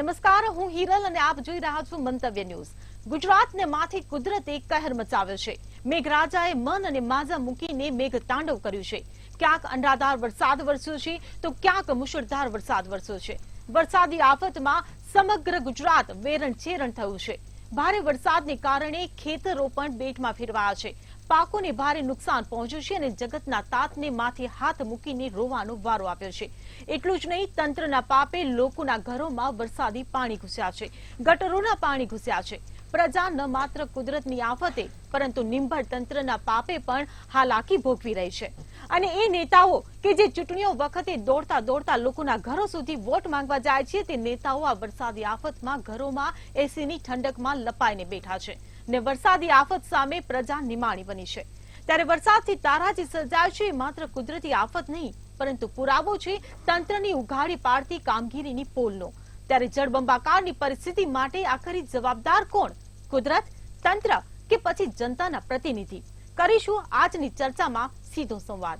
નમસ્કાર, હું હિરલ અને આપ જોઈ રહ્યા છો મંતવ્ય ન્યૂઝ। ગુજરાતને માથે કુદરતે કહેર મચાવ્યો છે। મેઘરાજાએ મન અને માજા મૂકીને મેઘ તાંડવ કર્યું છે। ક્યાંક અનરાધાર વરસાદ વરસ્યો છે તો ક્યાંક મુશળધાર વરસાદ વરસ્યો છે। વરસાદી આફતમાં સમગ્ર ગુજરાત વેરણ-ચેરણ થયું છે। ભારે વરસાદને કારણે ખેતરો પણ બેટમાં ફેરવાયા છે। પાકોને ભારે નુકસાન પહોંચ્યું છે અને જગતના તાતને માથે હાથ મૂકીને રોવાનો વારો આપ્યો છે। એટલું જ નહીં, તંત્રના પાપે લોકોના ઘરોમાં વરસાદી પાણી ઘૂસ્યા છે, ગટરોના પાણી ઘૂસ્યા છે। પ્રજા ન માત્ર કુદરતની આફતે પરંતુ નિંભર તંત્રના પાપે પણ હાલાકી ભોગવી રહી છે। અને એ નેતાઓ કે જે ચૂંટણીઓ વખતે દોડતા દોડતા લોકોના ઘરો સુધી વોટ માંગવા જાય છે, તે નેતાઓ આ વરસાદી આફતમાં ઘરોમાં એસીની ઠંડકમાં લપાઈને બેઠા છે ને વરસાદી આફત સામે પ્રજા નિમાણી બની છે। ત્યારે વરસાદથી તારાજી સર્જાય છે એ માત્ર કુદરતી આફત નહીં પરંતુ પુરાવો છે તંત્રની ઉઘાડી પાડતી કામગીરીની પોલનો। ત્યારે જળબંબાકારની પરિસ્થિતિ માટે આખરી જવાબદાર કોણ? કુદરત, તંત્ર કે પછી જનતાના પ્રતિનિધિ? કરીશું આજની ચર્ચામાં સીધો સંવાદ।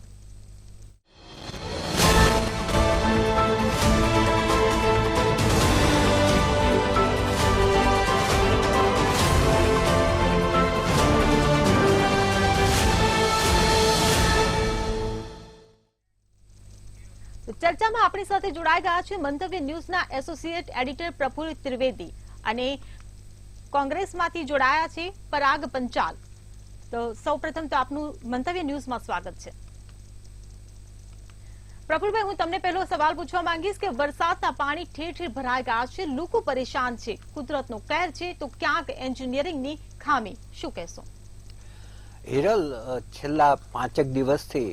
ચર્ચામાં આપણી સાથે જોડાઈ ગયા છે મંતવ્ય ન્યૂઝના એસોસિએટ એડિટર પ્રફુલ્લ ત્રિવેદી અને કોંગ્રેસમાંથી જોડાયા છે પરાગ પંચાલ। તો સૌપ્રથમ તો આપનું મંતવ્ય ન્યૂઝમાં સ્વાગત છે। પ્રફુલ્લભાઈ, હું તમને પહેલો સવાલ પૂછવા માંગીશ કે વરસાદના પાણી ઠેર ઠેર ભરાઈ ગયા છે, લોકો પરેશાન છે, કુદરતનો કહેર છે તો ક્યાંક એન્જિનિયરિંગની ખામી, શું કહેશો? હિરલ, છેલ્લા 5 દિવસથી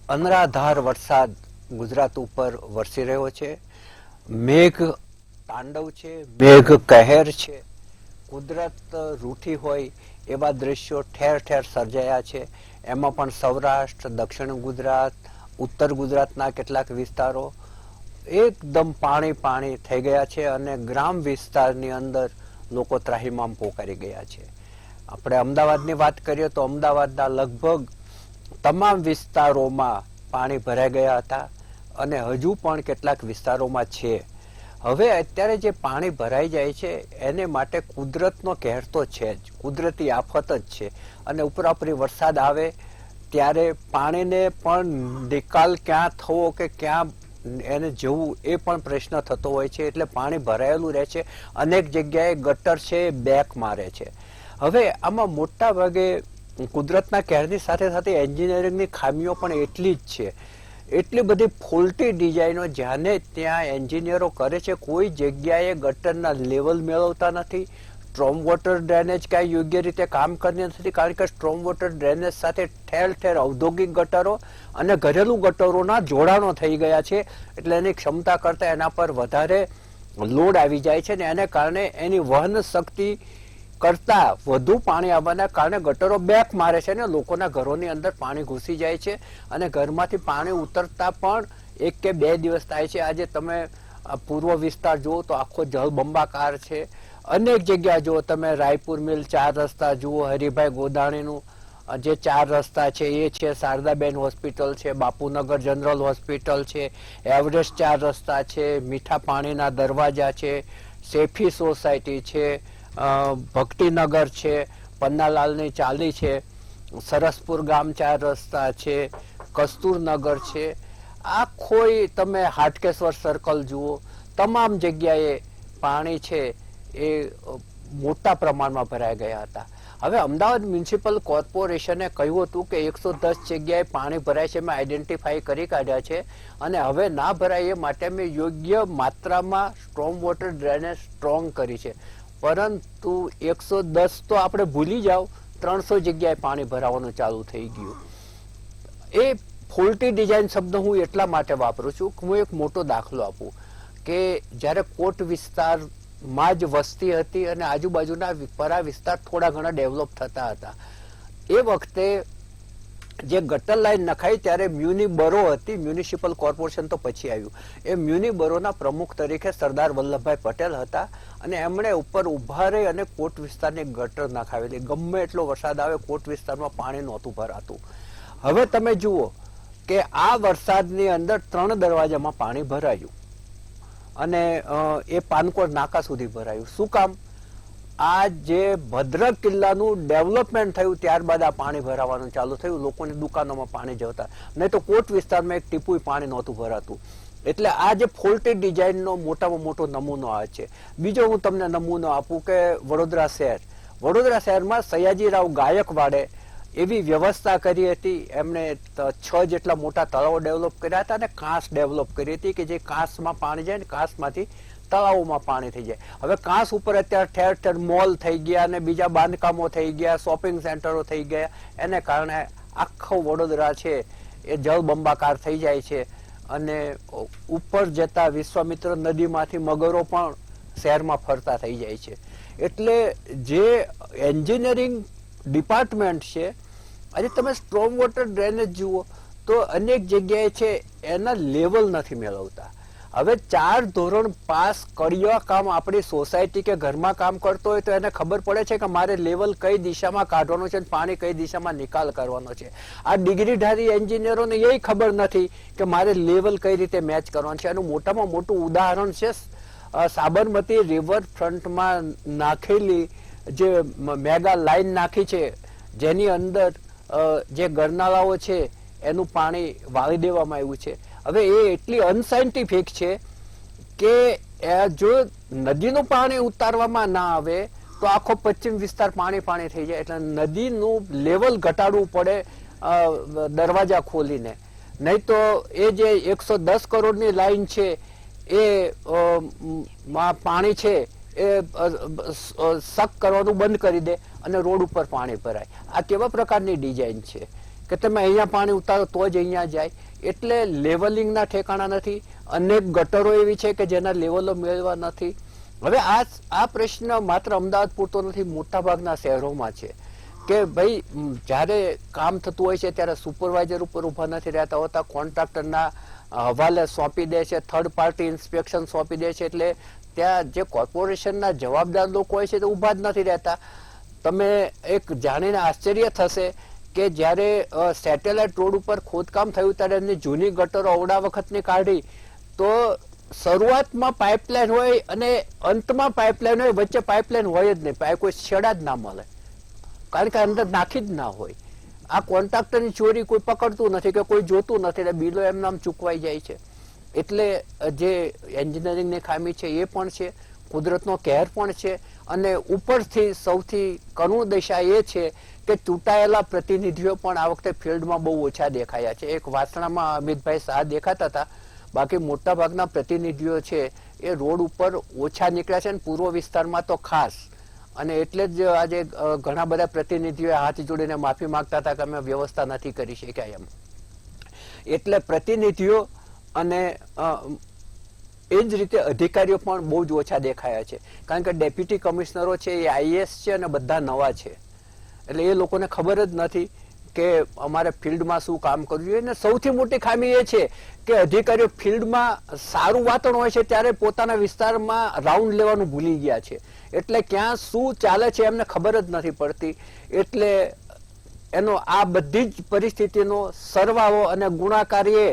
અનરાધાર વરસાદ ગુજરાત ઉપર વરસી રહ્યો છે। મેઘ તાંડવ છે, મેઘ કહેર છે, કુદરત રૂઠી હોય એવા દ્રશ્યો ઠેર ઠેર સર્જાયા છે। એમાં પણ સૌરાષ્ટ્ર, દક્ષિણ ગુજરાત, ઉત્તર ગુજરાતના કેટલાક વિસ્તારો એકદમ પાણી પાણી થઈ ગયા છે અને ગ્રામ વિસ્તારની અંદર લોકો ત્રાહિમામ પોકારી ગયા છે। આપણે અમદાવાદની વાત કરીએ તો અમદાવાદના લગભગ તમામ વિસ્તારોમાં પાણી ભરાઈ ગયા હતા અને હજુ પણ કેટલાક વિસ્તારોમાં છે। હવે અત્યારે જે પાણી ભરાઈ જાય છે એને માટે કુદરતનો કહેર તો છે જ, કુદરતી આફત જ છે અને ઉપરાપરી વરસાદ આવે ત્યારે પાણીને પણ નિકાલ ક્યાં થવો કે ક્યાં એને જવું એ પણ પ્રશ્ન થતો હોય છે। એટલે પાણી ભરાયેલું રહે છે, અનેક જગ્યાએ ગટર છે બેક મારે છે। હવે આમાં મોટા ભાગે કુદરતના કહેરની સાથે સાથે એન્જિનિયરિંગની ખામીઓ પણ એટલી જ છે। એટલી બધી ફોલ્ટી ડિઝાઇનો જ્યાંને ત્યાં એન્જિનિયરો કરે છે, કોઈ જગ્યાએ ગટરના લેવલ મેળવતા નથી, સ્ટ્રોમ વોટર ડ્રેનેજ કાંઈ યોગ્ય રીતે કામ કરતી નથી, કારણ કે સ્ટ્રોમ વોટર ડ્રેનેજ સાથે ઠેર ઠેર ઔદ્યોગિક ગટરો અને ઘરેલું ગટરોના જોડાણો થઈ ગયા છે। એટલે એની ક્ષમતા કરતાં એના પર વધારે લોડ આવી જાય છે ને એને કારણે એની વહન શક્તિ કરતા વધુ પાણી આવવાના કારણે ગટરો બેક મારે છે ને લોકોના ઘરોની અંદર પાણી ઘૂસી જાય છે અને ઘરમાંથી પાણી ઉતરતા પણ 1 કે 2 દિવસ થાય છે। આજે તમે પૂર્વ વિસ્તાર જુઓ તો આખો જળબંબાકાર છે। અનેક જગ્યા જુઓ તમે, રાયપુર મિલ 4 રસ્તા જુઓ, હરિભાઈ ગોદાણીનું જે 4 રસ્તા છે એ છે, શારદાબેન હોસ્પિટલ છે, બાપુનગર જનરલ હોસ્પિટલ છે, એવરેસ્ટ 4 રસ્તા છે, મીઠા પાણીના દરવાજા છે, સેફી સોસાયટી છે, ભક્તિનગર છે, પન્નાલાલની ચાલી છે, સરસપુર ગામ 4 રસ્તા છે, કસ્તુરનગર છે, આખો તમે હાટકેશ્વર સર્કલ જુઓ, તમામ જગ્યાએ પાણી છે એ મોટા પ્રમાણમાં ભરાઈ ગયા હતા। હવે અમદાવાદ મ્યુનિસિપલ કોર્પોરેશને કહ્યું હતું કે 110 જગ્યાએ પાણી ભરાય છે, મેં આઈડેન્ટિફાઈ કરી કાઢ્યા છે અને હવે ના ભરાય એ માટે મેં યોગ્ય માત્રામાં સ્ટ્રોમ વોટર ડ્રેનેજ સ્ટ્રોંગ કરી છે। પરંતુ 110 તો આપણે ભૂલી જાઓ, 300 જગ્યાએ પાણી ભરાવાનું ચાલુ થઈ ગયું। એ ફોલ્ટી ડિઝાઇન શબ્દ હું એટલા માટે વાપરું છું કે હું એક મોટો દાખલો આપું કે જ્યારે કોટ વિસ્તારમાં જ વસ્તી હતી અને આજુબાજુના પરા વિસ્તાર થોડા ઘણા ડેવલપ થતા હતા, એ વખતે જે ગટર લાઈન નખાઈ ત્યારે મ્યુનિ બરો હતી, મ્યુનિસિપલ કોર્પોરેશન તો પછી આવ્યું, એ મ્યુનિ બરોના પ્રમુખ તરીકે સરદાર વલ્લભભાઈ પટેલ હતા અને એમણે ઉપર ઉભા રહી અને કોટ વિસ્તારની ગટર નખાવેલી। ગમે એટલો વરસાદ આવે કોટ વિસ્તારમાં પાણી નહોતું ભરાતું। હવે તમે જુઓ કે આ વરસાદની અંદર 3 દરવાજામાં પાણી ભરાયું, અને એ પાનકોટ નાકા સુધી ભરાયું. શું કામ? આ જે ભદ્રક કિલ્લાનું ડેવલપમેન્ટ થયું ત્યારબાદ આ પાણી ભરાવાનું ચાલુ થયું. લોકોની દુકાનોમાં પાણી જતા, નહીં તો કોટ વિસ્તારમાં એક ટીપુય પાણી નહોતું ભરાતું. એટલે આ જે ફોલ્ટેડ ડિઝાઇનનો મોટામાં મોટો નમૂનો આ છે. બીજો હું તમને નમૂનો આપું કે વડોદરા શહેરમાં સયાજીરાવ ગાયકવાડે એવી વ્યવસ્થા કરી હતી. એમણે 6 જેટલા મોટા તળાવો ડેવલપ કર્યા હતા અને કાંસ ડેવલપ કરી હતી કે જે કાંસમાં પાણી જાય ને કાંસમાંથી તળાવોમાં પાણી થઈ જાય. હવે કાંસ ઉપર અત્યારે ઠેર ઠેર મોલ થઈ ગયા અને બીજા બાંધકામો થઈ ગયા, શોપિંગ સેન્ટરો થઈ ગયા. એને કારણે આખો વડોદરા છે એ જળબંબાકાર થઈ જાય છે અને ઉપર જતા વિશ્વામિત્ર નદીમાંથી મગરો પણ શહેરમાં ફરતા થઈ જાય છે. એટલે જે એન્જિનિયરિંગ ડિપાર્ટમેન્ટ છે, આજે તમે સ્ટ્રોમ વોટર ડ્રેનેજ જુઓ તો અનેક જગ્યાએ છે એના લેવલ નથી મેળવતા. હવે 4 ધોરણ પાસ કર્યા કામ આપણી સોસાયટી કે ઘરમાં કામ કરતો હોય તો એને ખબર પડે છે કે મારે લેવલ કઈ દિશામાં કાઢવાનું છે, પાણી કઈ દિશામાં નિકાલ કરવાનો છે. આ ડિગ્રીધારી એન્જિનિયરોને એ ખબર નથી કે મારે લેવલ કઈ રીતે મેચ કરવાનું છે. આનું મોટામાં મોટું ઉદાહરણ છે સાબરમતી રિવર ફ્રન્ટમાં નાખેલી જે મેગા લાઈન નાખી છે, જેની અંદર જે ગરનાળાઓ છે એનું પાણી વાળી દેવામાં આવ્યું છે. હવે એ એટલી અનસાયન્ટિફિક છે કે જો નદીનું પાણી ઉતારવામાં ના આવે તો આખો પશ્ચિમ વિસ્તાર પાણી થઈ જાય. એટલે નદીનું લેવલ ઘટાડવું પડે દરવાજા ખોલીને, નહીં તો એ જે 110 કરોડની લાઈન છે એ પાણી છે એ સક કરવાનું બંધ કરી દે અને રોડ ઉપર પાણી ભરાય. આ કેવા પ્રકારની ડિઝાઇન છે કે તમે અહીંયા પાણી ઉતારો તો જ અહીંયા જાય. એટલે લેવલિંગના ઠેકાણા નથી. અનેક ગટરો એવી છે કે જેના લેવલો મેળવા નથી. હવે આ પ્રશ્ન માત્ર અમદાવાદ પૂરતો નથી, મોટા ભાગના શહેરોમાં છે કે ભાઈ જ્યારે કામ થતું હોય છે ત્યારે સુપરવાઇઝર ઉપર ઉભા નથી રહેતા હોતા, કોન્ટ્રાક્ટરના હવાલે સોંપી દે છે, થર્ડ પાર્ટી ઇન્સ્પેક્શન સોંપી દે છે. એટલે ત્યાં જે કોર્પોરેશનના જવાબદાર લોકો હોય છે તે ઉભા જ નથી રહેતા. તમે એક જાણીને આશ્ચર્ય થશે કે જ્યારે સેટેલાઇટ રોડ ઉપર ખોદકામ થયું ત્યારે એમની જૂની ગટરો અવડા વખતની કાઢી તો શરૂઆતમાં પાઇપલાઇન હોય અને અંતમાં પાઇપલાઇન હોય, વચ્ચે પાઇપલાઇન હોય જ નહીં, કોઈ છેડા જ ના મળે, કારણ કે અંદર નાખી જ ના હોય. આ કોન્ટ્રાક્ટરની ચોરી કોઈ પકડતું નથી કે કોઈ જોતું નથી, એટલે બિલો એમ નામ ચૂકવાઈ જાય છે. એટલે જે એન્જિનિયરિંગની ખામી છે એ પણ છે, કુદરતનો કહેર પણ છે. અને ઉપરથી સૌથી કરુણ દશા એ છે કે ચૂંટાયેલા પ્રતિનિધિઓ પણ આ વખતે ફિલ્ડમાં બહુ ઓછા દેખાયા છે. એક વાસણામાં અમિતભાઈ શાહ દેખાતા હતા, બાકી મોટા ભાગના પ્રતિનિધિઓ છે એ રોડ ઉપર ઓછા નીકળ્યા છે, અને પૂર્વ વિસ્તારમાં તો ખાસ. અને એટલે જ આજે ઘણા બધા પ્રતિનિધિઓ હાથ જોડીને માફી માંગતા હતા કે અમે વ્યવસ્થા નથી કરી શક્યા એમ. એટલે પ્રતિનિધિઓ અને એ જ રીતે અધિકારીઓ પણ બહુ જ ઓછા દેખાયા છે, કારણ કે ડેપ્યુટી કમિશનરો છે એ આઈએએસ છે અને બધા નવા છે. એટલે એ લોકોને ખબર જ નથી કે અમારે ફિલ્ડમાં શું કામ કરવું જોઈએ. અને સૌથી મોટી ખામી એ છે કે અધિકારીઓ ફિલ્ડમાં સારું વાતાવરણ હોય છે ત્યારે પોતાના વિસ્તારમાં રાઉન્ડ લેવાનું ભૂલી ગયા છે. એટલે ક્યાં શું ચાલે છે એમને ખબર જ નથી પડતી. એટલે એનો આ બધી જ પરિસ્થિતિનો સરવાળો અને ગુણાકાર એ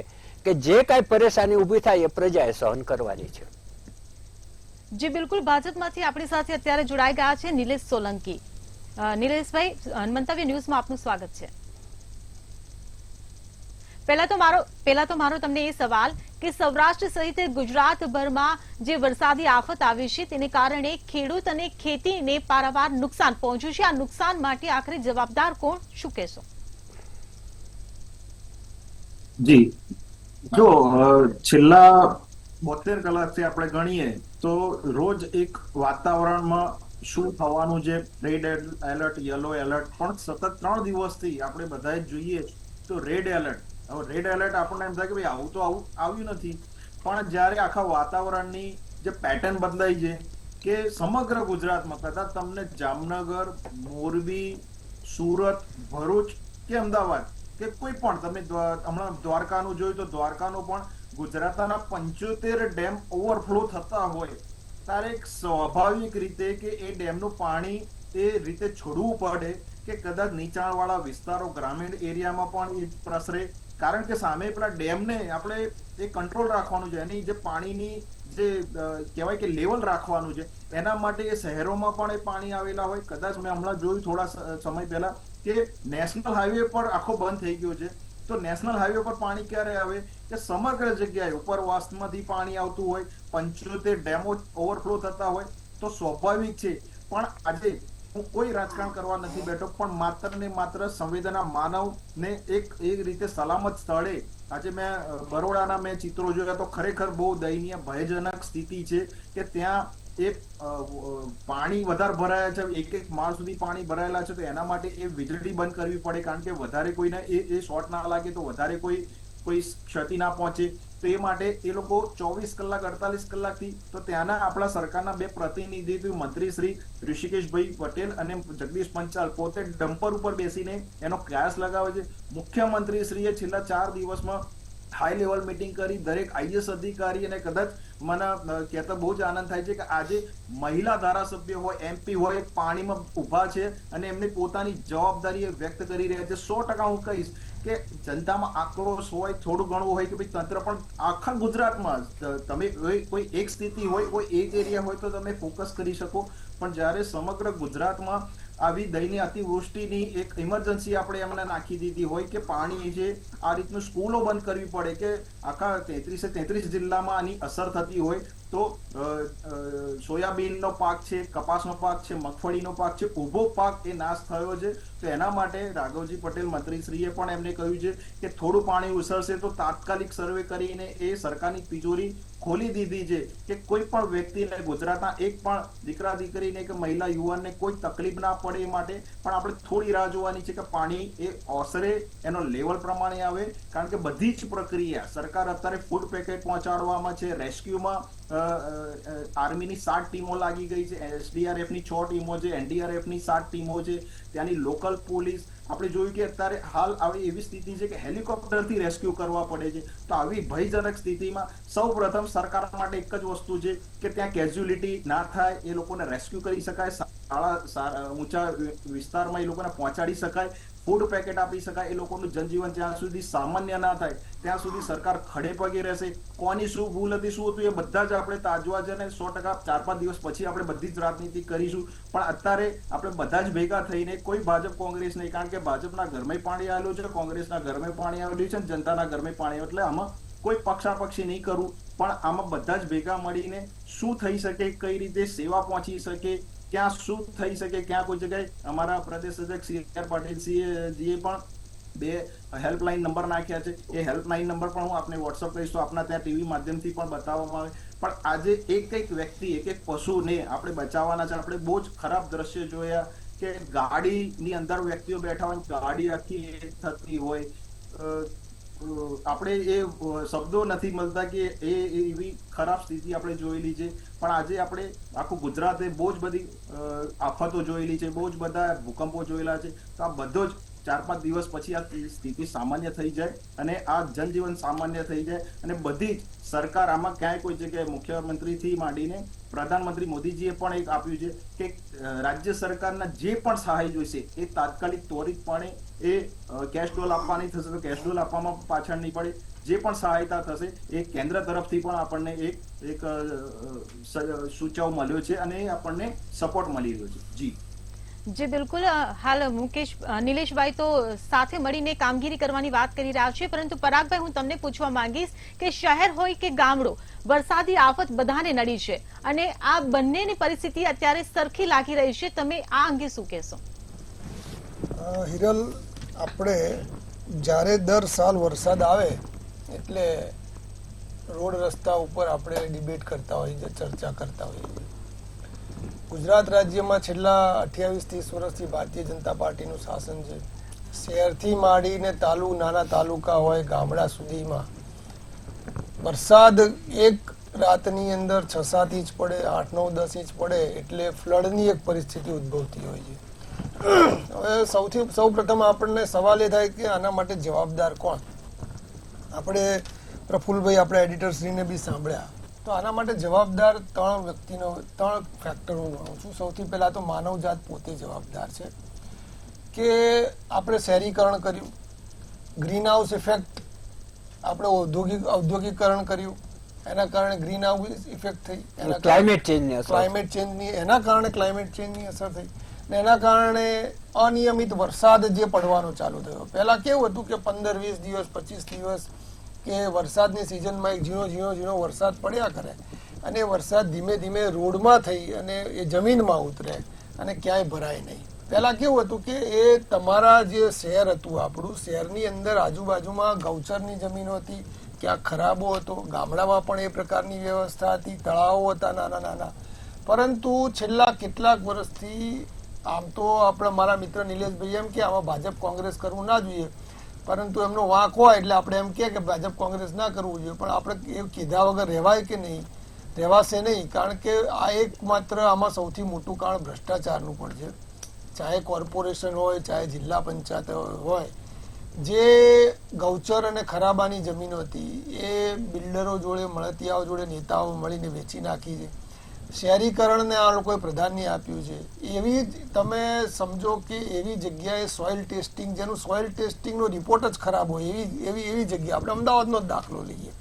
કે જે કાંઈ પરેશાની ઊભી થાય એ પ્રજાએ સહન કરવાની છે. જી બિલકુલ. ભાજપમાંથી આપણી સાથે અત્યારે જોડાઈ ગયા છે નિલેશ સોલંકી. નિલેશભાઈ, મંતવ્ય ન્યૂઝમાં આપનું સ્વાગત છે. પહેલા તો મારો તમને એ સવાલ કે સૌરાષ્ટ્ર સહિત ગુજરાતભરમાં જે વરસાદી આફત આવી છે તેને કારણે ખેડૂત અને ખેતીને પારાવાર નુકસાન પહોંચ્યું છે. આ નુકસાન માટે આખરે જવાબદાર કોણ, શું કહેશો? જી જો છેલ્લા 72 કલાકથી આપણે ગણીએ તો રોજ એક વાતાવરણમાં શું થવાનું છે, રેડ એલર્ટ, યલો એલર્ટ, પણ સતત 3 દિવસથી આપણે બધાએ જોઈએ તો રેડ એલર્ટ. હવે રેડ એલર્ટ આપણને એમ થાય કે ભાઈ આવું તો આવ્યું નથી, પણ જ્યારે આખા વાતાવરણની જે પેટર્ન બદલાઈ છે કે સમગ્ર ગુજરાતમાં કદાચ તમને જામનગર, મોરબી, સુરત, ભરૂચ કે અમદાવાદ કે કોઈ પણ તમે હમણાં દ્વારકાનું જોયું તો દ્વારકાનો પણ ગુજરાતના 75 ડેમ ઓવરફ્લો થતા હોય ત્યારે એક સ્વાભાવિક રીતે કે એ ડેમનું પાણી એ રીતે છોડવું પડે કે કદાચ નીચાણવાળા વિસ્તારો, ગ્રામીણ એરિયામાં પણ એ પ્રસરે, કારણ કે સામે પેલા ડેમને આપણે એ કંટ્રોલ રાખવાનું છે. એની જે પાણીની જે કહેવાય કે લેવલ રાખવાનું છે એના માટે એ શહેરોમાં પણ એ પાણી આવેલા હોય. કદાચ મેં હમણાં જોયું થોડા સમય પહેલા કે નેશનલ હાઈવે પર આખો બંધ થઈ ગયો છે. તો નેશનલ હાઈવે પર પાણી ક્યારે આવે કે સમગ્ર જગ્યાએ ઉપરવાસમાંથી પાણી આવતું હોય, 75 ડેમો ઓવરફ્લો થતા હોય. તો સ્વાભાવિક છે. પણ આજે હું કોઈ રાજકારણ કરવા નથી બેઠો, પણ માત્ર ને માત્ર સંવેદના માનવને એક રીતે સલામત સ્થળે આજે મેં બરોડાના મેં ચિત્રો જોયા તો ખરેખર બહુ દયનીય ભયજનક સ્થિતિ છે કે ત્યાં એક પાણી વધારે ભરાયા છે, એક માળ સુધી પાણી ભરાયેલા છે. તો એના માટે એ વીજળી બંધ કરવી પડે, કારણ કે વધારે કોઈને એ શોર્ટ ના લાગે તો વધારે કોઈ ક્ષતિ ના પહોંચે. તો એ માટે એ લોકો 24 કલાક 48 કલાકથી તો ત્યાંના આપણા સરકારના 2 પ્રતિનિધિ મંત્રી શ્રી ઋષિકેશભાઈ પટેલ અને જગદીશ પંચાલ પોતે ડમ્પર ઉપર બેસીને એનો પ્રયાસ લગાવે છે. મુખ્યમંત્રી શ્રીએ છેલ્લા 4 દિવસમાં હાઈ લેવલ મીટિંગ કરી દરેક આઈએસ અધિકારી, અને કદાચ મને કહેતા બહુ જ આનંદ થાય છે કે આજે મહિલા ધારાસભ્ય હોય, એમપી હોય, પાણીમાં ઊભા છે અને એમની પોતાની જવાબદારી વ્યક્ત કરી રહ્યા છે. 100% હું કહીશ કે જનતામાં આક્રોશ હોય, થોડું ઘણું હોય કે ભાઈ તંત્ર પણ આખા ગુજરાતમાં તમે કોઈ એક સ્થિતિ હોય, કોઈ એક એરિયા હોય તો તમે ફોકસ કરી શકો. પણ જ્યારે સમગ્ર ગુજરાતમાં આવી દયનીય અતિવૃષ્ટિની એક ઇમરજન્સી આપણે એમને નાખી દીધી હોય કે પાણી છે, આ રીતનું સ્કૂલો બંધ કરવી પડે કે આખા 33 જિલ્લામાં આની અસર થતી હોય, તો સોયાબીનનો પાક છે, કપાસનો પાક છે, મગફળીનો પાક છે, ઊભો પાક એ નાશ થયો છે. તો એના માટે રાઘવજી પટેલ મંત્રીશ્રીએ પણ એમને કહ્યું છે કે થોડું પાણી ઉછળશે તો તાત્કાલિક સર્વે કરીને એ સરકારની તિજોરી ખોલી દીધી છે કે કોઈ પણ વ્યક્તિને, ગુજરાતના એક પણ દીકરા દીકરીને કે મહિલા યુવાનને કોઈ તકલીફ ના પડે એ માટે. પણ આપણે થોડી રાહ જોવાની છે કે પાણી એ ઓસરે, એનો લેવલ પ્રમાણે આવે, કારણ કે બધી જ પ્રક્રિયા સરકાર અત્યારે ફૂડ પેકેટ પહોંચાડવામાં છે, રેસ્ક્યુમાં આર્મીની 7 ટીમો લાગી ગઈ છે, એસડીઆરએફની 6 ટીમો છે, એનડીઆરએફની 7 ટીમો છે, ત્યાંની લોકલ પોલીસ. આપણે જોયું કે અત્યારે હાલ આવી એવી સ્થિતિ છે કે હેલિકોપ્ટરથી રેસ્ક્યુ કરવા પડે છે. તો આવી ભયજનક સ્થિતિમાં સૌ પ્રથમ સરકાર માટે એક જ વસ્તુ છે કે ત્યાં કેઝ્યુલિટી ના થાય, એ લોકોને રેસ્ક્યુ કરી શકાય, ઊંચા વિસ્તારમાં એ લોકોને પહોંચાડી શકાય, ફૂડ પેકેટ આપી શકાય. એ લોકોનું જનજીવન જ્યાં સુધી સામાન્ય ના થાય ત્યાં સુધી સરકાર ખડે પગે રહેશે. કોની શું ભૂલ હતી, શું હતું, એ બધા જ આપણે તાજવા છે અને 100% 4-5 દિવસ પછી આપણે બધી જ રાજનીતિ કરીશું. પણ અત્યારે આપણે બધા જ ભેગા થઈને, કોઈ ભાજપ કોંગ્રેસ નહીં, કારણ કે ભાજપના ઘરમાં પાણી આવેલું છે, કોંગ્રેસના ઘરમાં પાણી આવેલું છે, જનતાના ઘરમાં પાણી, એટલે આમાં કોઈ પક્ષાપક્ષી નહીં કરવું, પણ આમાં બધા જ ભેગા મળીને શું થઈ શકે, કઈ રીતે સેવા પહોંચી શકે, ક્યાં શું થઈ શકે, ક્યાં કોઈ જગ્યાએ અમારા પ્રદેશ અધ્યક્ષ CR પાટીલજીએ પણ 2 હેલ્પલાઇન નંબર નાખ્યા છે. એ હેલ્પલાઇન નંબર પણ હું આપને વોટ્સઅપ કરીશ તો આપના ત્યાં ટીવી માધ્યમથી પણ બતાવવામાં આવે. પણ આજે એક વ્યક્તિ, એક પશુને આપણે બચાવવાના છે. આપણે બહુ જ ખરાબ દ્રશ્ય જોયા કે ગાડીની અંદર વ્યક્તિઓ બેઠા હોય, ગાડી આખી થતી હોય, આપણે એ શબ્દો નથી મળતા કે એવી ખરાબ સ્થિતિ આપણે જોયેલી છે. પણ આજે આપણે આખું ગુજરાતે બહુ જ બધી આફતો જોયેલી છે, બહુ જ બધા ભૂકંપો જોયેલા છે. તો આ બધો જ 4-5 દિવસ પછી આ સ્થિતિ સામાન્ય થઈ જાય અને આ જનજીવન સામાન્ય થઈ જાય અને બધી જ સરકાર આમાં ક્યાંય કોઈ જગ્યાએ મુખ્યમંત્રીથી માંડીને પ્રધાનમંત્રી મોદીજીએ પણ એક આપ્યું છે કે રાજ્ય સરકારના જે પણ સહાય જોઈશે એ તાત્કાલિક ત્વરિતપણે એ કેશ ડોલ આપવાની થશે તો કેશ ડોલ આપવામાં પાછળ નહીં પડે. જે પણ સહાયતા થશે એ કેન્દ્ર તરફથી પણ આપણને એક સૂચવ મળ્યો છે અને આપણને સપોર્ટ મળી રહ્યો છે. જી બિલકુલ. હાલ નિલેશભાઈ તો સાથે મળીને કામગીરી કરવાની વાત કરી રહ્યા છે, પરંતુ પરાગભાઈ હું તમને પૂછવા માંગીશ કે શહેર હોય કે ગામડો, વરસાદી આફત બધાને નડી છે અને આ બંનેની પરિસ્થિતિ અત્યારે સરખી લાગી રહી છે. તમે આ અંગે શું કહેશો? હિરલ, આપણે જ્યારે દર સાલ વરસાદ આવે એટલે રોડ રસ્તા ઉપર આપણે ડિબેટ કરતા હોઈએ, ચર્ચા કરતા હોઈએ. ગુજરાત રાજ્યમાં છેલ્લા 28-30 વર્ષથી ભારતીય જનતા પાર્ટીનું શાસન છે. શહેરથી માંડીને નાના તાલુકા હોય, ગામડા સુધીમાં વરસાદ એક રાતની અંદર 6-7 ઇંચ પડે, 8-9-10 ઇંચ પડે એટલે ફ્લડની એક પરિસ્થિતિ ઉદ્ભવતી હોય છે. હવે સૌ પ્રથમ આપણને સવાલ એ થાય કે આના માટે જવાબદાર કોણ? આપણે પ્રફુલભાઈ, આપણા એડિટરશ્રીને બી સાંભળ્યા, તો આના માટે જવાબદાર 3 ફેક્ટર હું ગણું છું. સૌથી પહેલા તો માનવજાત પોતે જવાબદાર છે કે આપણે શહેરીકરણ કર્યું, ગ્રીન હાઉસ ઇફેક્ટ, આપણે ઔદ્યોગિકરણ કર્યું એના કારણે ગ્રીન હાઉસ ઇફેક્ટ થઈ, એના ક્લાઇમેટ ચેન્જની અસર. ક્લાઇમેટ ચેન્જની એના કારણે ક્લાઇમેટ ચેન્જની અસર થઈ ને એના કારણે અનિયમિત વરસાદ જે પડવાનો ચાલુ થયો. પહેલા કેવું હતું કે 15-20 દિવસ 25 દિવસ કે વરસાદની સિઝનમાં એક ઝીણો વરસાદ પડ્યા કરે અને વરસાદ ધીમે ધીમે રોડમાં થઈ અને એ જમીનમાં ઉતરે અને ક્યાંય ભરાય નહીં. પહેલા કેવું હતું કે એ તમારા જે શહેર હતું આપણું, શહેરની અંદર આજુબાજુમાં ગૌચરની જમીનો હતી, ક્યાંક ખરાબો હતો, ગામડામાં પણ એ પ્રકારની વ્યવસ્થા હતી, તળાવો હતા નાના નાના. પરંતુ છેલ્લા કેટલાક વર્ષથી આમ તો આપણે મારા મિત્ર નિલેશભાઈ એમ કે આમાં ભાજપ કોંગ્રેસ કરવું ના જોઈએ, પરંતુ એમનો વાંક હોય એટલે આપણે એમ કે ભાજપ કોંગ્રેસ ના કરવું જોઈએ, પણ આપણે એ કીધા વગર રહેવાય કે નહીં, રહેવાશે નહીં. કારણ કે આ એકમાત્ર આમાં સૌથી મોટું કારણ ભ્રષ્ટાચારનું પણ છે. ચાહે કોર્પોરેશન હોય, ચાહે જિલ્લા પંચાયત હોય, જે ગૌચર અને ખરાબાની જમીનો હતી એ બિલ્ડરો જોડે, મળતિયાઓ જોડે નેતાઓ મળીને વેચી નાખી છે. શહેરીકરણને આ લોકોએ પ્રાધાન્ય આપ્યું છે. એવી જ તમે સમજો કે એવી જગ્યાએ સોઇલ ટેસ્ટિંગ, જેનું સોઇલ ટેસ્ટિંગનો રિપોર્ટ જ ખરાબ હોય એવી જગ્યા, આપણે અમદાવાદનો જ દાખલો લઈએ,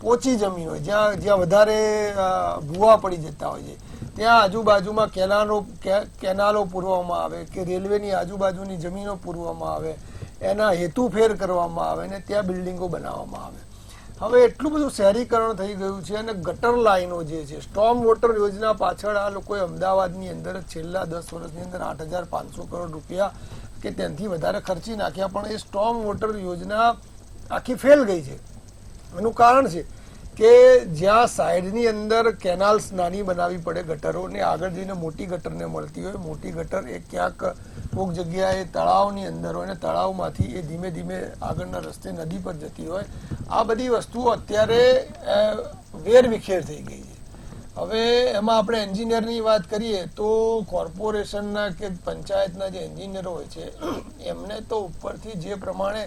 પોચી જમીન હોય જ્યાં વધારે ભૂવા પડી જતા હોય છે, ત્યાં આજુબાજુમાં કેનાલો પૂરવામાં આવે કે રેલવેની આજુબાજુની જમીનો પૂરવામાં આવે, એના હેતુફેર કરવામાં આવે અને ત્યાં બિલ્ડિંગો બનાવવામાં આવે. હવે એટલું બધું શહેરીકરણ થઈ ગયું છે અને ગટર લાઈનો જે છે, સ્ટોર્મ વોટર યોજના પાછળ આ લોકોએ અમદાવાદની અંદર છેલ્લા 10 વર્ષની અંદર 8,500 કરોડ રૂપિયા કે તેનાથી વધારે ખર્ચી નાખ્યા, પણ એ સ્ટોર્મ વોટર યોજના આખી ફેલ ગઈ છે. એનું કારણ છે કે જ્યાં સાઈડની અંદર કેનાલ્સ નાની બનાવવી પડે ગટરો ને આગળ જઈને મોટી ગટરને મળતી હોય, મોટી ગટર એ ક્યાંક કોઈક જગ્યાએ તળાવની અંદર હોય ને તળાવમાંથી એ ધીમે ધીમે આગળના રસ્તે નદી પર જતી હોય. આ બધી વસ્તુઓ અત્યારે વેરવિખેર થઈ ગઈ છે. હવે એમાં આપણે એન્જિનિયરની વાત કરીએ તો કોર્પોરેશનના કે પંચાયતના જે એન્જિનિયરો હોય છે એમને તો ઉપરથી જે પ્રમાણે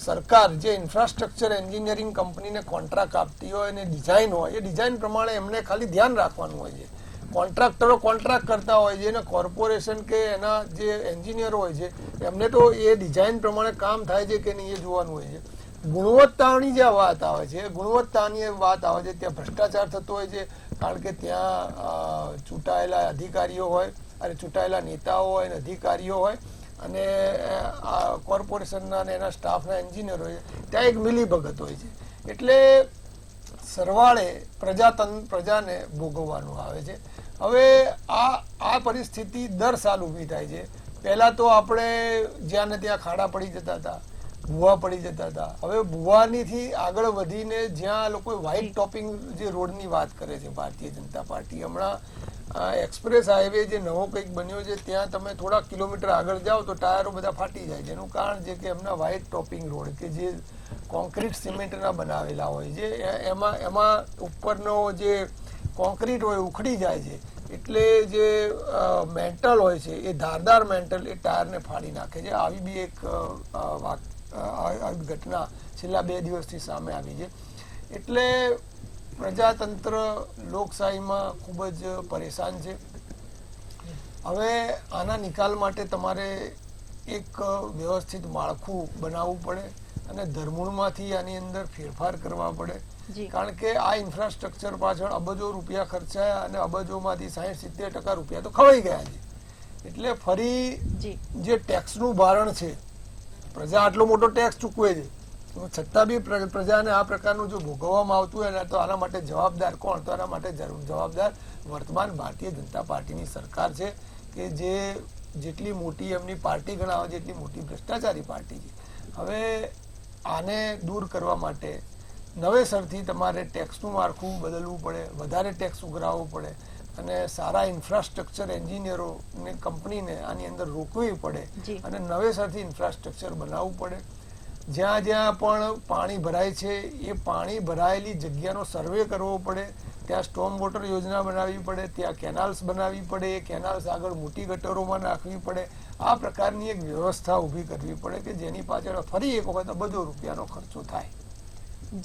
સરકાર જે ઇન્ફ્રાસ્ટ્રક્ચર એન્જિનિયરિંગ કંપનીને કોન્ટ્રાક્ટ આપતી હોય અને ડિઝાઇન હોય, એ ડિઝાઇન પ્રમાણે એમને ખાલી ધ્યાન રાખવાનું હોય છે. કોન્ટ્રાક્ટરો કોન્ટ્રાક્ટ કરતા હોય છે અને કોર્પોરેશન કે એના જે એન્જિનિયરો હોય છે એમને તો એ ડિઝાઇન પ્રમાણે કામ થાય છે કે નહીં એ જોવાનું હોય છે. ગુણવત્તાની જે વાત આવે છે, ગુણવત્તાની વાત આવે છે, ત્યાં ભ્રષ્ટાચાર થતો હોય છે. કારણ કે ત્યાં ચૂંટાયેલા અધિકારીઓ હોય અને ચૂંટાયેલા નેતાઓ હોય અને અધિકારીઓ હોય અને કોર્પોરેશનના અને એના સ્ટાફના એન્જિનિયર હોય, ત્યાં એક મિલીભગત હોય છે. એટલે સરવાળે પ્રજાને ભોગવવાનું આવે છે. હવે આ પરિસ્થિતિ દર સાલ ઊભી થાય છે. પહેલા તો આપણે જ્યાં ને ત્યાં ખાડા પડી જતા હતા, ભૂવા પડી જતા હતા. હવે ભૂવાનીથી આગળ વધીને જ્યાં લોકો વ્હાઇટ ટોપિંગ જે રોડની વાત કરે છે ભારતીય જનતા પાર્ટી, હમણાં એક્સપ્રેસ હાઈવે જે નવો કંઈક બન્યો છે ત્યાં તમે થોડા કિલોમીટર આગળ જાઓ તો ટાયરો બધા ફાટી જાય છે. એનું કારણ છે કે એમના વ્હાઇટ ટોપિંગ રોડ કે જે કોન્ક્રીટ સિમેન્ટના બનાવેલા હોય છે, એમાં ઉપરનો જે કોન્ક્રીટ હોય ઉખડી જાય છે, એટલે જે મેટલ હોય છે એ ધારદાર મેટલ એ ટાયરને ફાડી નાખે છે. આવી બી એક ઘટના છેલ્લા 2 દિવસથી સામે આવી છે. એટલે પ્રજાતંત્ર લોકશાહીમાં ખૂબ જ પરેશાન છે. હવે આના નિકાલ માટે તમારે એક વ્યવસ્થિત માળખું બનાવવું પડે અને ધરમૂળમાંથી આની અંદર ફેરફાર કરવા પડે. કારણ કે આ ઇન્ફ્રાસ્ટ્રક્ચર પાછળ અબજો રૂપિયા ખર્ચાયા અને અબજોમાંથી 60-70% રૂપિયા તો ખવાઈ ગયા છે. એટલે ફરી જે ટેક્સનું ભારણ છે, પ્રજા આટલો મોટો ટેક્સ ચૂકવે છે છતાં બી પ્રજાને આ પ્રકારનું જો ભોગવવામાં આવતું હોય તો આના માટે જવાબદાર કોણ? તો આના માટે જવાબદાર વર્તમાન ભારતીય જનતા પાર્ટીની સરકાર છે કે જે જેટલી મોટી એમની પાર્ટી ગણાવે છે એટલી મોટી ભ્રષ્ટાચારી પાર્ટી છે. હવે આને દૂર કરવા માટે નવેસરથી તમારે ટેક્સનું માળખું બદલવું પડે, વધારે ટેક્સ ઉઘરાવવો પડે અને સારા ઇન્ફ્રાસ્ટ્રક્ચર એન્જિનિયરોને કંપનીને આની અંદર રોકવી પડે અને નવેસરથી ઇન્ફ્રાસ્ટ્રક્ચર બનાવવું પડે. જ્યાં જ્યાં પણ પાણી ભરાય છે એ પાણી ભરાયેલી જગ્યાનો સર્વે કરવો પડે, ત્યાં સ્ટોર્મ વોટર યોજના બનાવવી પડે, ત્યાં કેનાલ્સ બનાવવી પડે, એ કેનાલ્સ આગળ મોટી ગટરોમાં નાખવી પડે. આ પ્રકારની એક વ્યવસ્થા ઊભી કરવી પડે કે જેની પાછળ ફરી એક વખત અબજો રૂપિયાનો ખર્ચો થાય.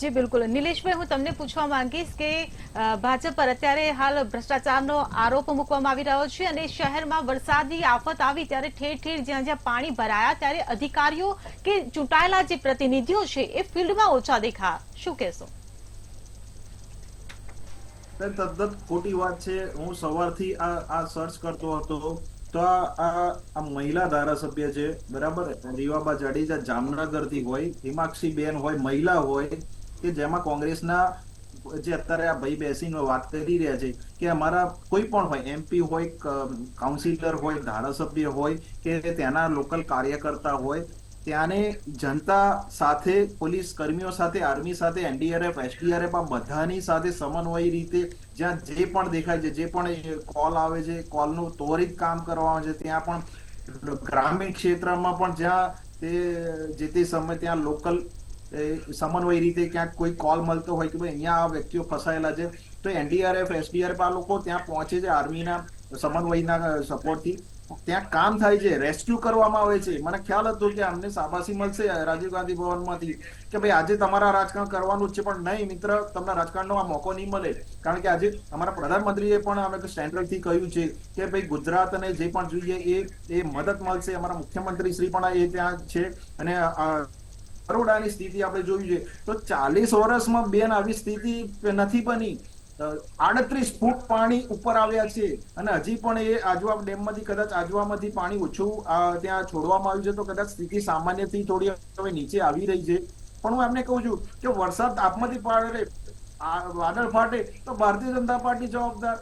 જી બિલકુલ. નિલેશભાઈ, હું તમને પૂછવા માંગીશ કે ભાજપ પર અત્યારે હાલ ભ્રષ્ટાચારનો આરોપ મૂકવામાં આવી રહ્યો છે અને શહેરમાં વરસાદી આફત આવી ત્યારે ઠેર ઠેર જ્યાં જ્યાં પાણી ભરાયા ત્યારે અધિકારીઓ કે ચૂંટાયેલા જે પ્રતિનિધિઓ છે એ ફિલ્ડમાં ઓછા દેખાયા. શું કહેશો? તદ્દન ખોટી વાત છે. હું સવારથી આ સર્ચ કરતો હતો તો આ મહિલા ધારાસભ્ય છે, બરાબર, રીવાબા જાડેજા જામનગરથી હોય, હિમાક્ષી બેન હોય, મહિલા હોય, કે જેમાં કોંગ્રેસના જે અત્યારે આ ભાઈ બેસીને વાત કરી રહ્યા છે કે અમારા કોઈ પણ હોય, MP હોય, કાઉન્સિલર હોય, ધારાસભ્ય હોય કે ત્યાંના લોકલ કાર્યકર્તા હોય, ત્યાંને જનતા સાથે, પોલીસ કર્મીઓ સાથે, આર્મી સાથે, NDRF, SDRF આ બધાની સાથે સમન્વયી રીતે જ્યાં જે પણ દેખાય છે, જે પણ કોલ આવે છે, કોલનું ત્વરિત કામ કરવામાં છે, ત્યાં પણ ગ્રામીણ ક્ષેત્રમાં પણ જ્યાં જે તે સમય ત્યાં લોકલ સમન્વય રીતે ક્યાંક કોઈ કોલ મળતો હોય કે ભાઈ અહીંયા આ વ્યક્તિઓ ફસાયેલા છે, તો NDRF, SDRF આ લોકો ત્યાં પહોંચે છે, આર્મીના સમન્વયના સપોર્ટથી ત્યાં કામ થાય છે, રેસ્ક્યુ કરવામાં આવે છે. મને ખ્યાલ હતો કે અમને શાબાશી મળશે રાજીવ ગાંધી ભવનમાંથી કે ભાઈ આજે તમારા રાજકારણ કરવાનું જ છે, પણ નહીં મિત્ર, તમને રાજકારણનો આ મોકો નહીં મળે. કારણ કે આજે અમારા પ્રધાનમંત્રીએ પણ અમે સેન્ટ્રલથી કહ્યું છે કે ભાઈ ગુજરાતને જે પણ જોઈએ એ મદદ મળશે. અમારા મુખ્યમંત્રી શ્રી પણ એ ત્યાં છે. અને બરોડાની સ્થિતિ આપણે જોયું છે તો 40 વર્ષમાં બેન આવી સ્થિતિ નથી બની. 38 ફૂટ પાણી ઉપર આવ્યા છે અને હજી પણ એ આજવા ડેમમાંથી, કદાચ આજવામાંથી પાણી ઓછું ત્યાં છોડવામાં આવ્યું છે તો કદાચ સ્થિતિ સામાન્યથી થોડી હવે નીચે આવી રહી છે. પણ હું એમને કહું છું કે વરસાદ તાપમાંથી પાડે, વાદળ ફાટે તો ભારતીય જનતા પાર્ટી જવાબદાર.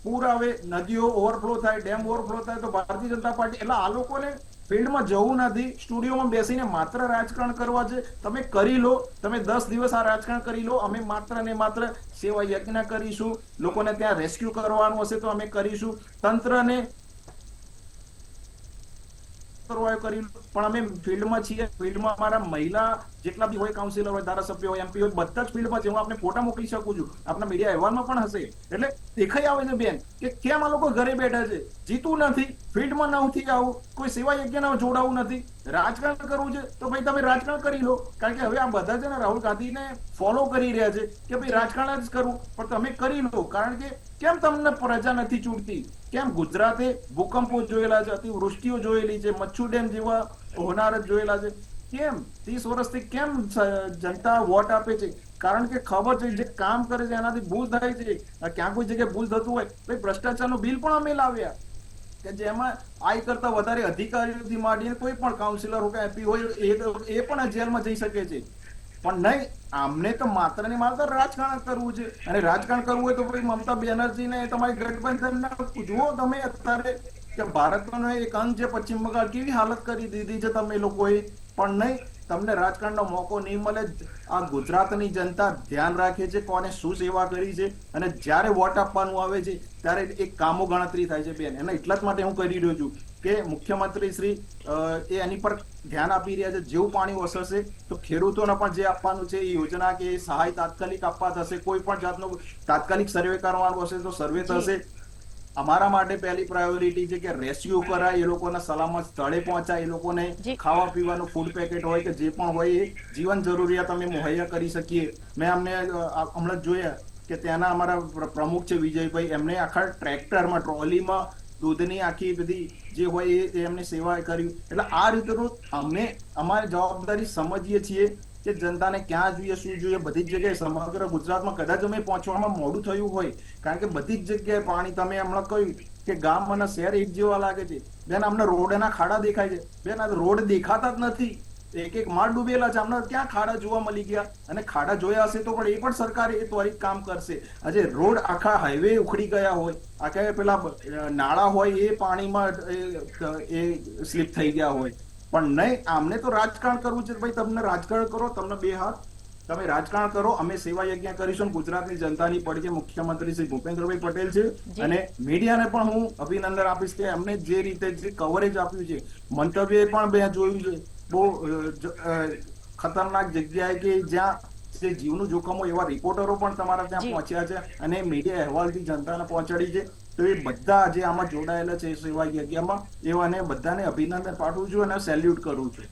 પૂર આવે, નદીઓ ઓવરફ્લો થાય, ડેમ ઓવરફ્લો થાય તો ભારતીય જનતા પાર્ટી. એટલે આ લોકોને ફિલ્ડમાં જવું નથી, સ્ટુડિયોમાં બેસીને માત્ર રાજકારણ કરવા છે. તમે કરી લો, તમે 10 દિવસ આ રાજકારણ કરી લો. અમે માત્ર ને માત્ર સેવા યજ્ઞ કરીશું, લોકોને ત્યાં રેસ્ક્યુ કરવાનું હશે તો અમે કરીશું, તંત્રને કરી, પણ અમે ફિલ્ડમાં છીએ. ફિલ્ડમાં અમારા મહિલા જેટલા બી હોય, કાઉન્સિલર હોય, ધારાસભ્ય હોય, MP હોય, બધા જ ફિલ્ડમાં છે. હું આપને ફોટા મોકલી શકું છું, આપણા મીડિયા અહેવાલમાં પણ હશે. એટલે દેખાઈ આવે છે બેન કે કેમ આ લોકો ઘરે બેઠા છે, જીતું નથી, ફિલ્ડમાં નથી આવું, કોઈ સેવા યજ્ઞમાં જોડાવું નથી, રાજકારણ કરવું છે તો ભાઈ તમે રાજકારણ કરી લો. કારણ કે હવે આ બધા છે ને રાહુલ ગાંધીને ફોલો કરી રહ્યા છે કે ભાઈ રાજકારણ જ કરવું, પણ તમે કરી લો. કારણ કે કેમ તમને પ્રજા નથી છૂટતી? કેમ ગુજરાતે ભૂકંપો જોયેલા છે, અતિવૃષ્ટિઓ જોયેલી છે, મચ્છુ ડેમ જેવા હોનારત જોયેલા છે, કેમ 30 વર્ષથી કેમ જનતા વોટ આપે છે? કારણ કે ખબર છે જે કામ કરે છે એનાથી ભૂલ થાય છે. ક્યાં કોઈ જગ્યાએ ભૂલ થતું હોય ભાઈ ભ્રષ્ટાચારનું બિલ પણ અમે લાવ્યા કે જેમાં આય કરતા વધારે અધિકારીઓથી માંડીને કોઈ પણ કાઉન્સિલર હોય, MP હોય, એ પણ જેલમાં જઈ શકે છે. પણ નહીં, આમને તો માત્ર ને માત્ર રાજકારણ કરવું છે. અને રાજકારણ કરવું હોય તો ભાઈ મમતા બેનર્જી ને તમારી ગઠબંધન જુઓ તમે અત્યારે કે ભારતનો એક અંગ છે પશ્ચિમ બંગાળ, કેવી હાલત કરી દીધી છે તમે લોકોએ. પણ નહીં, તમને રાજકારણનો મોકો નહીં મળે. આ ગુજરાતની જનતા ધ્યાન રાખે છે કોને શું સેવા કરી છે, અને જ્યારે વોટ આપવાનું આવે છે ત્યારે એક કામો ગણતરી થાય છે બેન. અને એટલા જ માટે હું કરી રહ્યો છું કે મુખ્યમંત્રી શ્રી એની પર ધ્યાન આપી રહ્યા છે. જેવું પાણી ઓસરશે તો ખેડૂતોને પણ જે આપવાનું છે એ યોજના કે સહાય તાત્કાલિક આપવા થશે. કોઈ પણ જાતનો તાત્કાલિક સર્વે કરવાનું હશે તો સર્વે થશે. અમારા માટે પહેલી પ્રાયોરિટી છે કે રેસ્ક્યુ કરાય, એ લોકોને સલામત સ્થળે પહોંચાય, એ લોકોને ખાવા પીવાનું ફૂડ પેકેટ હોય કે જે પણ હોય એ જીવન જરૂરિયાત અમે મુહૈયા કરી શકીએ. મેં અમને હમણાં જોયા કે ત્યાંના અમારા પ્રમુખ છે વિજયભાઈ, એમને આખા ટ્રેક્ટરમાં, ટ્રોલીમાં દૂધની આખી બધી જે હોય એ એમને સેવા કર્યું. એટલે આ રીતે અમે અમારી જવાબદારી સમજીએ છીએ કે જનતાને ક્યાં જોઈએ, શું જોઈએ. બધી જ જગ્યાએ સમગ્ર ગુજરાતમાં કદાચ અમે પહોંચવામાં મોડું થયું હોય, કારણ કે બધી જ જગ્યાએ પાણી, તમે હમણાં કહ્યું કે ગામ અને શહેર એક જેવા લાગે છે બેન. અમને રોડના ખાડા દેખાય છે બેન, આ રોડ દેખાતા જ નથી. એક માળ ડૂબેલા છે, અમને ક્યાં ખાડા જોવા મળી ગયા? અને ખાડા જોયા હશે તો પણ એ પણ સરકાર એ ત્વરિત કામ કરશે. આજે રોડ આખા હાઈવે ઉખડી ગયા હોય, આખા પેલા નાળા હોય એ પાણીમાં એ સ્લીપ થઈ ગયા હોય, પણ નહીં, આમને તો રાજકારણ કરવું છે. ભાઈ તમને રાજકારણ કરો, તમને બે હાથ, તમે રાજકારણ કરો, અમે સેવા યજ્ઞ કરીશું. ગુજરાતની જનતાની પડી છે, મુખ્યમંત્રી શ્રી ભૂપેન્દ્રભાઈ પટેલ છે. અને મીડિયાને પણ હું અભિનંદન આપીશ કે એમને જે રીતે જે કવરેજ આપ્યું છે, મંતવ્ય પણ મેં જોયું છે બહુ ખતરનાક જગ્યાએ કે જ્યાં જે જીવનું જોખમ હોય એવા રિપોર્ટરો પણ તમારા ત્યાં પહોંચ્યા છે અને મીડિયા અહેવાલથી જનતાને પહોંચાડી છે. તો એ બધા જે આમાં જોડાયેલા છે સેવા યજ્ઞમાં, એવાને બધાને અભિનંદન પાઠવું છું અને સેલ્યુટ કરું છું.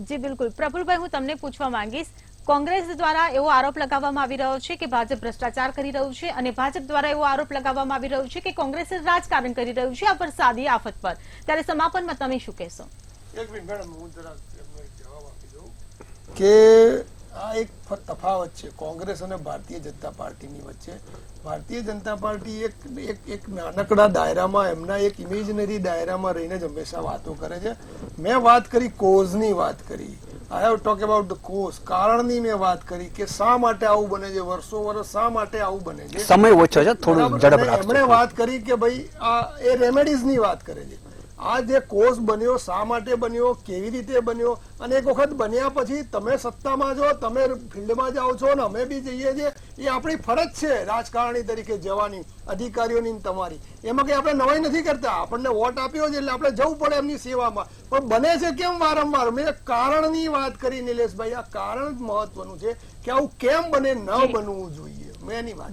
જી બિલકુલ. પ્રફુલભાઈ, હું તમને પૂછવા માંગીશ, કોંગ્રેસ દ્વારા એવો આરોપ લગાવવામાં આવી રહ્યો છે કે ભાજપ ભ્રષ્ટાચાર કરી રહ્યું છે, અને ભાજપ દ્વારા એવો આરોપ લગાવવામાં આવી રહ્યો છે કે કોંગ્રેસ રાજકારણ કરી રહ્યું છે આ વરસાદી આફત પર. ત્યારે સમાપનમાં તમે શું કહેશો? કે આ એક તફાવત છે કોંગ્રેસ અને ભારતીય જનતા પાર્ટીની વચ્ચે. ભારતીય જનતા પાર્ટી એક નાનકડા દાયરામાં, એમના એક ઇમેજનરી દાયરામાં રહીને જ હંમેશા વાતો કરે છે. મેં વાત કરી કોઝની વાત કરી, I have talk about the cause, કારણની મેં વાત કરી કે શા માટે આવું બને છે, વર્ષો વર્ષ શા માટે આવું બને છે. સમય ઓછો છે, થોડું ઝડપ રાખજો. એમણે વાત કરી કે ભાઈ આ એ રેમેડીઝની વાત કરે છે. આ જે કોઝ બન્યો, શા માટે બન્યો, કેવી રીતે બન્યો, અને એક વખત બન્યા પછી તમે સત્તામાં છો, તમે ફિલ્ડમાં જાઓ છો ને અમે બી જઈએ છીએ, એ આપણી ફરજ છે રાજકારણી તરીકે જવાની, અધિકારીઓની ને તમારી. એમાં કઈ આપણે નવાઈ નથી કરતા. આપણને વોટ આપ્યો છે એટલે આપણે જવું પડે એમની સેવામાં. પણ બને છે કેમ વારંવાર? મેં કારણની વાત કરી નિલેશભાઈ, આ કારણ જ મહત્વનું છે કે આવું કેમ બને, ન બનવું જોઈએ. મેં એની વાત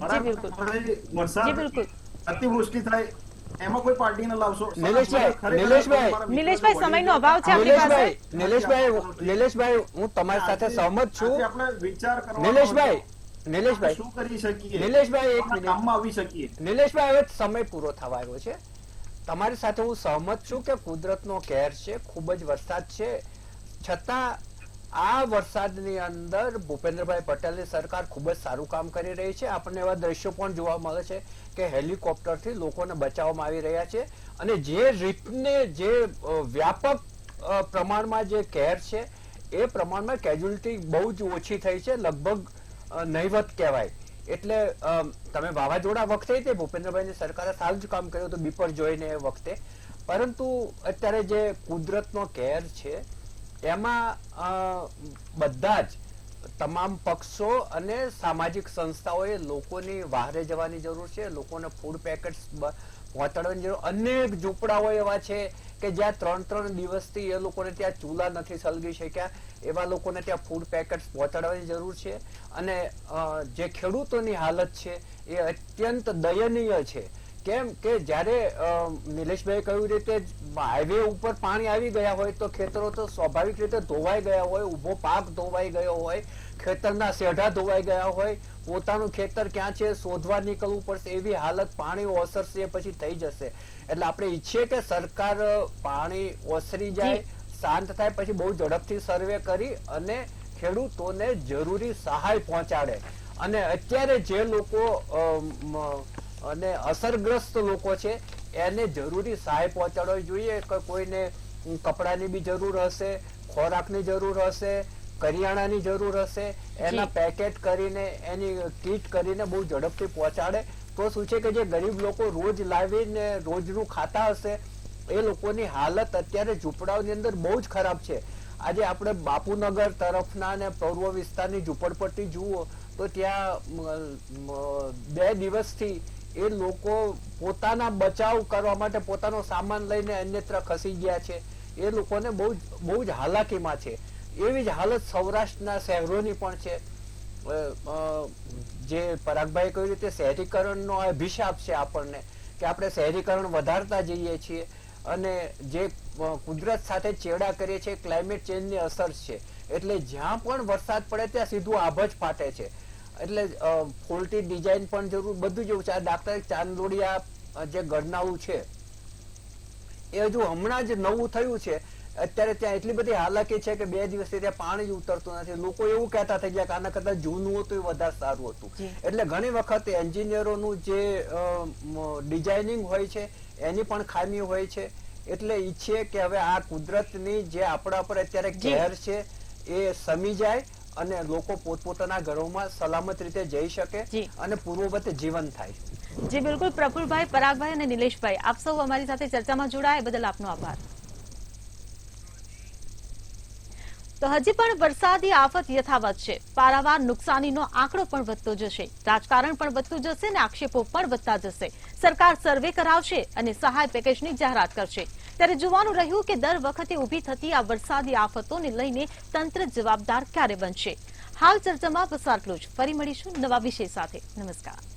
વરસાદ અતિવૃષ્ટિ થાય એમાં કોઈ પાર્ટી ને લાવશો? નિલેશભાઈ સમયનો અભાવ છે આપણી પાસે. નિલેશભાઈ હું તમારી સાથે સહમત છું. આપણે વિચાર કરવા નિલેશભાઈ શું કરી શકીએ, નિલેશભાઈ એક મિનિટ. કામમાં આવી શકીએ. નિલેશભાઈ હવે સમય પૂરો થવા આવ્યો છે. તમારી સાથે હું સહમત છું કે કુદરતનો કહેર છે, ખૂબ જ વરસાદ છે, છતાં આ વરસાદની અંદર ભૂપેન્દ્રભાઈ પટેલની સરકાર ખૂબ જ સારું કામ કરી રહી છે. આપણને એવા દ્રશ્યો પણ જોવા મળે છે કે હેલિકોપ્ટરથી લોકોને બચાવવામાં આવી રહ્યા છે, અને જે રીતને જે વ્યાપક પ્રમાણમાં જે કહેર છે એ પ્રમાણમાં કેજ્યુઅલિટી બહુ જ ઓછી થઈ છે, લગભગ નહીવત કહેવાય. એટલે તમે વાવાઝોડા વખતે તે ભૂપેન્દ્રભાઈની સરકારે સારું જ કામ કર્યું હતું બિપરજોયને એ વખતે, પરંતુ અત્યારે જે કુદરતનો કહેર છે એમાં બધા જ તમામ પક્ષો અને સામાજિક સંસ્થાઓએ લોકોની વહારે જવાની જરૂર છે. લોકોને ફૂડ પેકેટ્સ પહોંચાડવાની જરૂર. અનેક ઝૂંપડાઓ એવા છે કે જ્યાં 3 દિવસથી એ લોકોને ત્યાં ચૂલા નથી સળગી શક્યા, એવા લોકોને ત્યાં ફૂડ પેકેટ્સ પહોંચાડવાની જરૂર છે. અને જે ખેડૂતોની હાલત છે એ અત્યંત દયનીય છે. કેમ કે જ્યારે નિલેશભાઈ કહ્યું રીતે હાઈવે ઉપર પાણી આવી ગયા હોય તો ખેતરો તો સ્વાભાવિક રીતે ધોવાઈ ગયા હોય, ઉભો પાક ધોવાઈ ગયો હોય, ખેતરના શેઢા ધોવાઈ ગયા હોય, પોતાનું ખેતર ક્યાં છે શોધવા નીકળવું પડશે, એવી હાલત પાણી ઓસરશે પછી થઈ જશે. એટલે આપણે ઈચ્છીએ કે સરકાર પાણી ઓસરી જાય, શાંત થાય પછી બહુ ઝડપથી સર્વે કરી અને ખેડૂતોને જરૂરી સહાય પહોંચાડે. અને અત્યારે જે લોકો અને અસરગ્રસ્ત લોકો છે એને જરૂરી સહાય પહોંચાડવી જોઈએ. કોઈને કપડાની બી જરૂર હશે, ખોરાકની જરૂર હશે, કરિયાણાની જરૂર હશે, એના પેકેટ કરીને એની કીટ કરીને બહુ ઝડપથી પહોંચાડે તો શું છે કે જે ગરીબ લોકો રોજ લાવીને રોજનું ખાતા હશે એ લોકોની હાલત અત્યારે ઝૂંપડાઓની અંદર બહુ જ ખરાબ છે. આજે આપણે બાપુનગર તરફના અને પૂર્વ વિસ્તારની ઝૂંપડપટ્ટી જુઓ તો ત્યાં 2 દિવસથી એ લોકો પોતાના બચાવ કરવા માટે પોતાનો સામાન લઈને અન્યત્ર ખસી ગયા છે. એ લોકોને બહુ જ હાલાકીમાં છે. એવી જ હાલત સૌરાષ્ટ્રના શહેરોની પણ છે. જે પરાગભાઈ કહ્યું રીતે શહેરીકરણનો અભિશાપ છે આપણને, કે આપણે શહેરીકરણ વધારતા જઈએ છીએ અને જે કુદરત સાથે ચેડા કરીએ છીએ, ક્લાઇમેટ ચેન્જની અસર છે. એટલે જ્યાં પણ વરસાદ પડે ત્યાં સીધું આભ જ ફાટે છે. એટલે ફોલ્ટી ડિઝાઇન પણ જરૂર, બધું જેવું છે. આ દાખલા ચાંદોડિયા જે ગરનાળું છે એ હજુ હમણાં જ નવું થયું છે. અત્યારે ત્યાં એટલી બધી હાલાકી છે કે 2 દિવસથી ત્યાં પાણી જ ઉતરતું નથી. લોકો એવું કહેતા થઈ ગયા કે આના કરતા જૂનું હતું એ વધારે સારું હતું. એટલે ઘણી વખત એન્જિનિયરોનું જે ડિઝાઇનિંગ હોય છે એની પણ ખામી હોય છે. એટલે ઈચ્છીએ કે હવે આ કુદરતની જે આપણા પર અત્યારે કહેર છે એ સમી જાય અને લોકો પોતપોતાના ઘરોમાં સલામત રીતે જઈ શકે અને પૂર્વવત જીવન થાય. જી બિલકુલ. પ્રફુલભાઈ, પરાગભાઈ અને નિલેશભાઈ, આપ સૌ અમારી સાથે ચર્ચામાં જોડાયા બદલ આપનો આભાર. તો હજી પણ વરસાદી આફત યથાવત છે. પારાવાર નુકસાનીનો આંકડો પણ વધતો જશે, રાજકારણ પણ વધતું જશે અને આક્ષેપો પણ વધતા જશે. સરકાર સર્વે કરાવશે અને સહાય પેકેજની જાહેરાત કરશે. ત્યારે જોવાનું રહ્યું કે દર વખતે ઉભી થતી આ વરસાદી આફતોને લઈને તંત્ર જવાબદાર ક્યારે બનશે. હાલ ચર્ચામાં બસ આટલું જ. ફરી મળીશું નવા વિષય સાથે. નમસ્કાર.